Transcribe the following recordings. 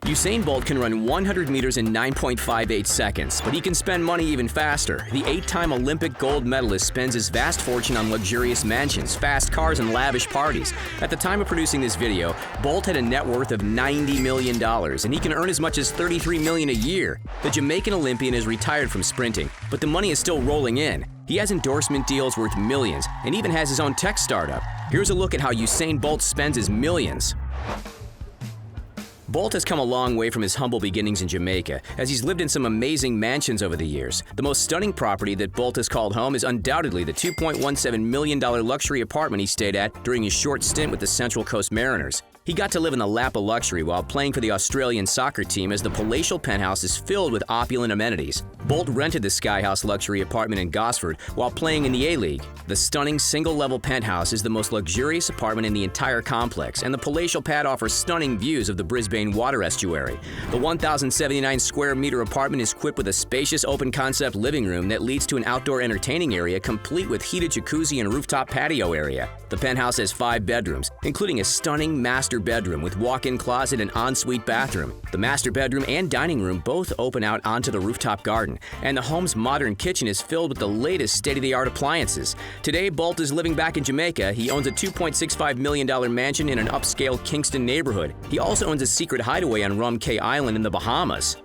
Usain Bolt can run 100 meters in 9.58 seconds, but he can spend money even faster. The 8-time Olympic gold medalist spends his vast fortune on luxurious mansions, fast cars, and lavish parties. At the time of producing this video, Bolt had a net worth of $90 million, and he can earn as much as $33 million a year. The Jamaican Olympian is retired from sprinting, but the money is still rolling in. He has endorsement deals worth millions, and even has his own tech startup. Here's a look at how Usain Bolt spends his millions. Bolt has come a long way from his humble beginnings in Jamaica, as he's lived in some amazing mansions over the years. The most stunning property that Bolt has called home is undoubtedly the $2.17 million luxury apartment he stayed at during his short stint with the Central Coast Mariners. He got to live in the lap of luxury while playing for the Australian soccer team, as the Palatial Penthouse is filled with opulent amenities. Bolt rented the Sky House luxury apartment in Gosford while playing in the A-League. The stunning single-level penthouse is the most luxurious apartment in the entire complex, and the Palatial pad offers stunning views of the Brisbane water estuary. The 1,079 square meter apartment is equipped with a spacious open-concept living room that leads to an outdoor entertaining area complete with heated jacuzzi and rooftop patio area. The penthouse has 5 bedrooms, including a stunning master bedroom with walk-in closet and ensuite bathroom. The master bedroom and dining room both open out onto the rooftop garden, and the home's modern kitchen is filled with the latest state-of-the-art appliances. Today, Bolt is living back in Jamaica. He owns a $2.65 million mansion in an upscale Kingston neighborhood. He also owns a secret hideaway on Rum Cay Island in the Bahamas.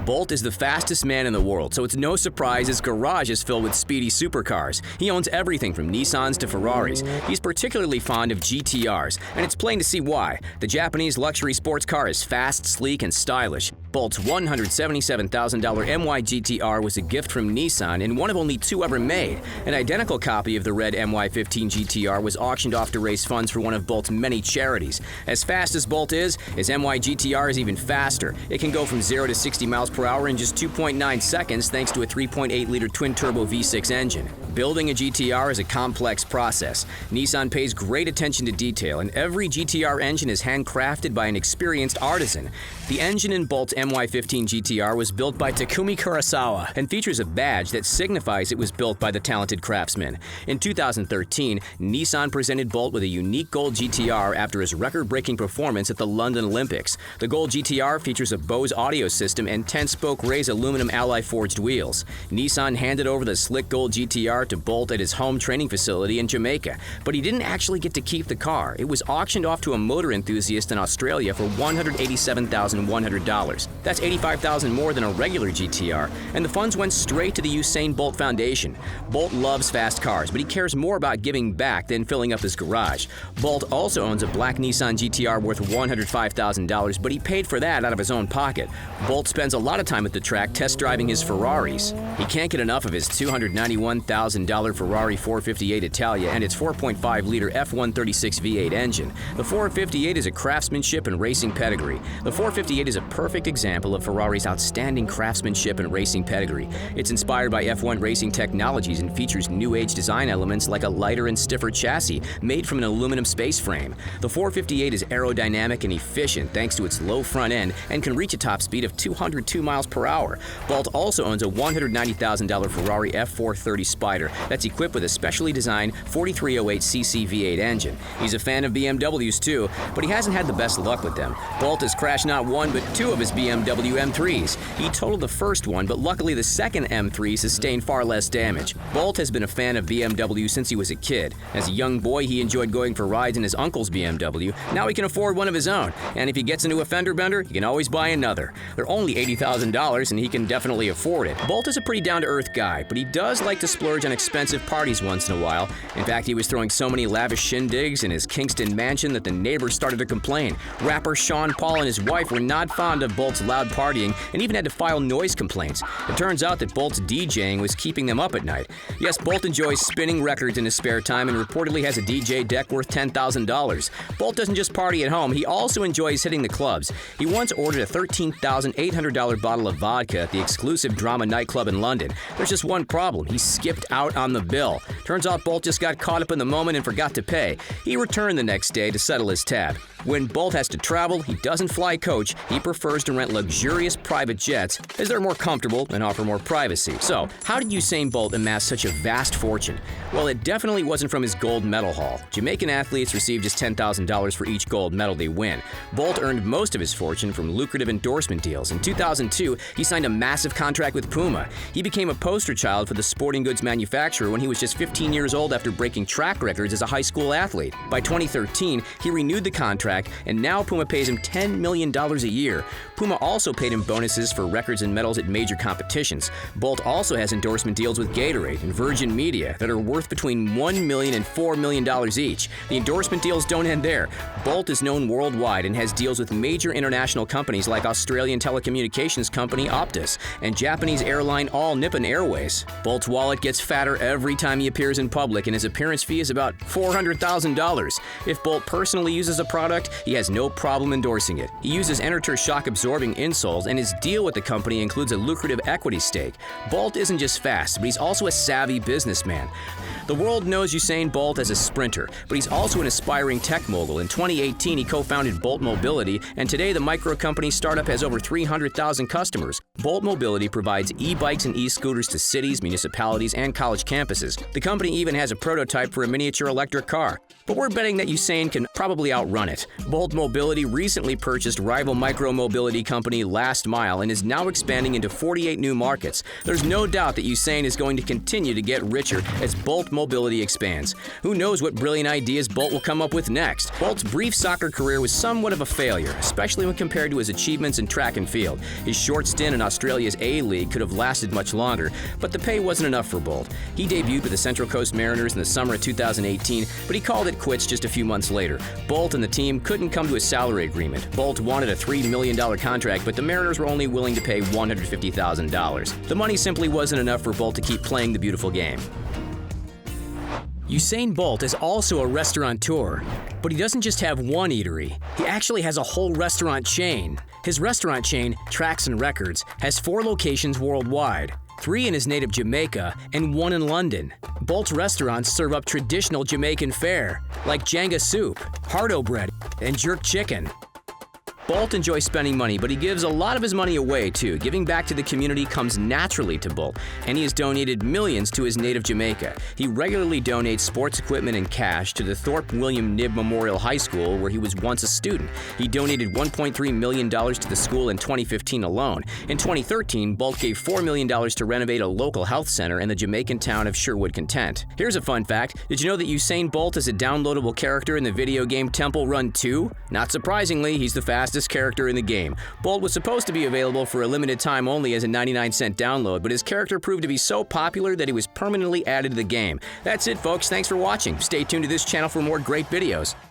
Bolt is the fastest man in the world, so it's no surprise his garage is filled with speedy supercars. He owns everything from Nissans to Ferraris. He's particularly fond of GTRs, and it's plain to see why. The Japanese luxury sports car is fast, sleek, and stylish. Bolt's $177,000 MY GTR was a gift from Nissan and one of only 2 ever made. An identical copy of the red MY15 GTR was auctioned off to raise funds for one of Bolt's many charities. As fast as Bolt is, his MY GTR is even faster. It can go from 0 to 60 miles per hour in just 2.9 seconds thanks to a 3.8-liter twin-turbo V6 engine. Building a GTR is a complex process. Nissan pays great attention to detail, and every GTR engine is handcrafted by an experienced artisan. The engine in Bolt's MY15 GTR was built by Takumi Kurosawa and features a badge that signifies it was built by the talented craftsman. In 2013, Nissan presented Bolt with a unique gold GTR after his record-breaking performance at the London Olympics. The gold GTR features a Bose audio system and 10-spoke raised aluminum alloy-forged wheels. Nissan handed over the slick gold GTR to Bolt at his home training facility in Jamaica, but he didn't actually get to keep the car. It was auctioned off to a motor enthusiast in Australia for $187,100. That's $85,000 more than a regular GTR, and the funds went straight to the Usain Bolt Foundation. Bolt loves fast cars, but he cares more about giving back than filling up his garage. Bolt also owns a black Nissan GTR worth $105,000, but he paid for that out of his own pocket. Bolt spends a lot of time at the track test driving his Ferraris. He can't get enough of his $291,000 Ferrari 458 Italia and its 4.5-liter F136 V8 engine. The 458 is a craftsmanship and racing pedigree. The 458 is a perfect example of Ferrari's outstanding craftsmanship and racing pedigree. It's inspired by F1 racing technologies and features new-age design elements like a lighter and stiffer chassis made from an aluminum space frame. The 458 is aerodynamic and efficient thanks to its low front end and can reach a top speed of 202 miles per hour. Bolt also owns a $190,000 Ferrari F430 Spider that's equipped with a specially designed 4308cc V8 engine. He's a fan of BMWs too, but he hasn't had the best luck with them. Bolt has crashed not 1 but 2 of his BMW M3s. He totaled the first one, but luckily the second M3 sustained far less damage. Bolt has been a fan of BMW since he was a kid. As a young boy, he enjoyed going for rides in his uncle's BMW. Now he can afford one of his own, and if he gets into a fender bender, he can always buy another. They're only $80,000 and he can definitely afford it. Bolt is a pretty down-to-earth guy, but he does like to splurge on expensive parties once in a while. In fact, he was throwing so many lavish shindigs in his Kingston mansion that the neighbors started to complain. Rapper Sean Paul and his wife were not fond of Bolt's loud partying and even had to file noise complaints. It turns out that Bolt's DJing was keeping them up at night. Yes, Bolt enjoys spinning records in his spare time and reportedly has a DJ deck worth $10,000. Bolt doesn't just party at home, he also enjoys hitting the clubs. He once ordered a $13,800 bottle of vodka at the exclusive Drama nightclub in London. There's just one problem: he skipped out on the bill. Turns out Bolt just got caught up in the moment and forgot to pay. He returned the next day to settle his tab. When Bolt has to travel, he doesn't fly coach, he prefers to rent luxurious private jets as they're more comfortable and offer more privacy. So, how did Usain Bolt amass such a vast fortune? Well, it definitely wasn't from his gold medal haul. Jamaican athletes receive just $10,000 for each gold medal they win. Bolt earned most of his fortune from lucrative endorsement deals. In 2002, he signed a massive contract with Puma. He became a poster child for the sporting goods manufacturer when he was just 15 years old after breaking track records as a high school athlete. By 2013, he renewed the contract, and now Puma pays him $10 million a year. Puma also paid him bonuses for records and medals at major competitions. Bolt also has endorsement deals with Gatorade and Virgin Media that are worth between $1 million and $4 million each. The endorsement deals don't end there. Bolt is known worldwide and has deals with major international companies like Australian telecommunications company Optus and Japanese airline All Nippon Airways. Bolt's wallet gets fatter every time he appears in public, and his appearance fee is about $400,000. If Bolt personally uses a product, he has no problem endorsing it. He uses Enerter shock-absorbing insoles, and his deal with the company includes a lucrative equity stake. Bolt isn't just fast, but he's also a savvy businessman. The world knows Usain Bolt as a sprinter, but he's also an aspiring tech mogul. In 2018, he co-founded Bolt Mobility, and today the micro-company startup has over 300,000 customers. Bolt Mobility provides e-bikes and e-scooters to cities, municipalities, and college campuses. The company even has a prototype for a miniature electric car. But we're betting that Usain can probably outrun it. Bolt Mobility recently purchased rival micro-mobility company Last Mile and is now expanding into 48 new markets. There's no doubt that Usain is going to continue to get richer as Bolt Mobility expands. Who knows what brilliant ideas Bolt will come up with next? Bolt's brief soccer career was somewhat of a failure, especially when compared to his achievements in track and field. His short stint in Australia's A-League could have lasted much longer, but the pay wasn't enough for Bolt. He debuted with the Central Coast Mariners in the summer of 2018, but he called it quits just a few months later. Bolt and the team couldn't come to a salary agreement. Bolt wanted a $3 million contract, but the Mariners were only willing to pay $150,000. The money simply wasn't enough for Bolt to keep playing the beautiful game. Usain Bolt is also a restaurateur, but he doesn't just have one eatery. He actually has a whole restaurant chain. His restaurant chain, Tracks and Records, has 4 locations worldwide. 3 in his native Jamaica and 1 in London. Bolt's restaurants serve up traditional Jamaican fare, like Jenga soup, hardo bread, and jerk chicken. Bolt enjoys spending money, but he gives a lot of his money away too. Giving back to the community comes naturally to Bolt, and he has donated millions to his native Jamaica. He regularly donates sports equipment and cash to the Thorpe William Knibb Memorial High School, where he was once a student. He donated $1.3 million to the school in 2015 alone. In 2013, Bolt gave $4 million to renovate a local health center in the Jamaican town of Sherwood Content. Here's a fun fact. Did you know that Usain Bolt is a downloadable character in the video game Temple Run 2? Not surprisingly, he's the fastest character in the game. Bolt was supposed to be available for a limited time only as a 99-cent download, but his character proved to be so popular that he was permanently added to the game. That's it, folks. Thanks for watching. Stay tuned to this channel for more great videos.